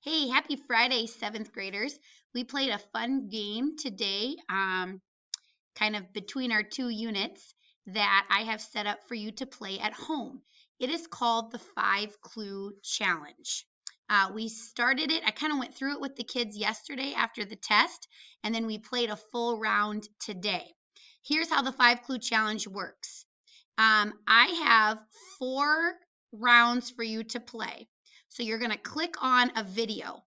Hey, happy Friday, seventh graders. We played a fun game today, kind of between our two units that I have set up for you to play at home. It is called the 5 Clue Challenge. We started it, I kind of went through it with the kids yesterday after the test, and then we played a full round today. Here's how the 5 Clue Challenge works. I have 4 rounds for you to play. So you're going to click on a video.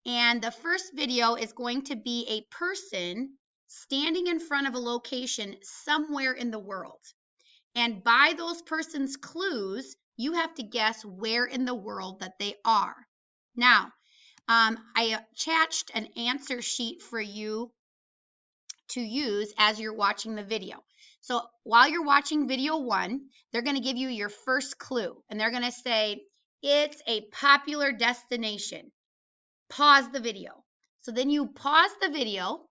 And the first video is going to be a person standing in front of a location somewhere in the world. And by those person's clues, you have to guess where in the world that they are. Now, I attached an answer sheet for you to use as you're watching the video. So while you're watching video 1, they're going to give you your first clue. And they're going to say, it's a popular destination. Pause the video. So then you pause the video.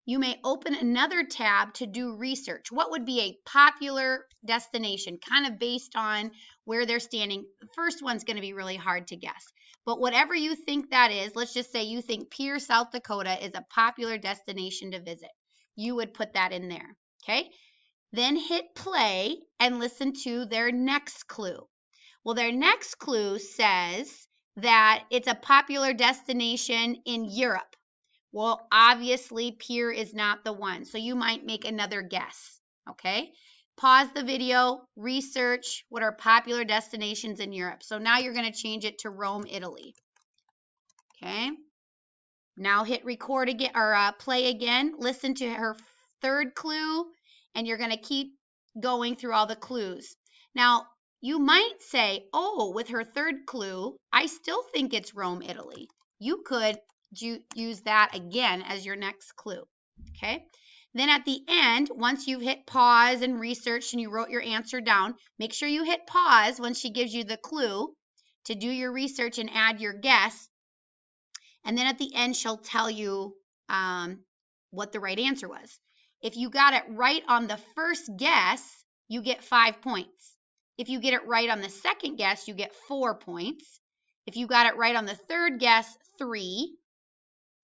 You may open another tab to do research. What would be a popular destination, kind of based on where they're standing? The first one's going to be really hard to guess. But whatever you think that is, let's just say you think Pierre, South Dakota is a popular destination to visit. You would put that in there, okay? Then hit play and listen to their next clue. Well, their next clue says that it's a popular destination in Europe. Well, obviously, Pierre is not the one, so you might make another guess, okay? Pause the video, research what are popular destinations in Europe. So now you're going to change it to Rome, Italy, okay? Now hit record again or play again. Listen to her third clue, and you're going to keep going through all the clues. Now, you might say, oh, with her third clue, I still think it's Rome, Italy. You could use that again as your next clue, okay? Then at the end, once you've hit pause and researched and you wrote your answer down, make sure you hit pause when she gives you the clue to do your research and add your guess. And then at the end, she'll tell you what the right answer was. If you got it right on the first guess, you get 5 points. If you get it right on the second guess, you get 4 points. If you got it right on the third guess, 3.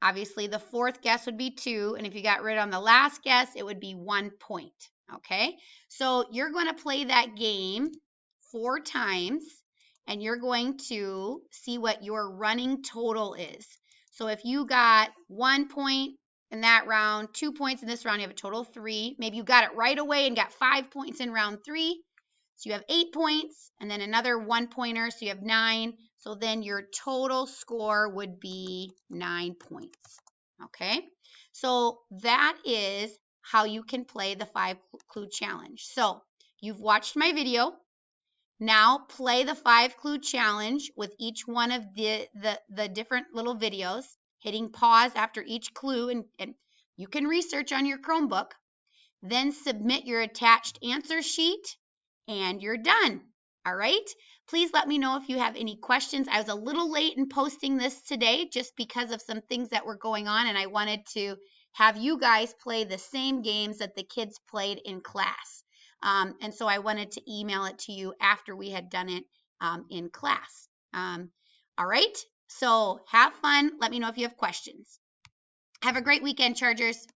Obviously, the fourth guess would be 2. And if you got right on the last guess, it would be 1 point. Okay? So you're going to play that game 4 times, and you're going to see what your running total is. So if you got 1 point in that round, 2 points in this round, you have a total of 3. Maybe you got it right away and got 5 points in round 3. So you have 8 points, and then another 1-pointer, so you have 9. So then your total score would be 9 points. Okay? So that is how you can play the 5-Clue Challenge. So you've watched my video. Now play the 5-Clue Challenge with each one of the different little videos, hitting pause after each clue, and you can research on your Chromebook. Then submit your attached answer sheet, and you're done. All right? Please let me know if you have any questions. I was a little late in posting this today just because of some things that were going on, and I wanted to have you guys play the same games that the kids played in class. And so I wanted to email it to you after we had done it in class. All right? So have fun. Let me know if you have questions. Have a great weekend, Chargers.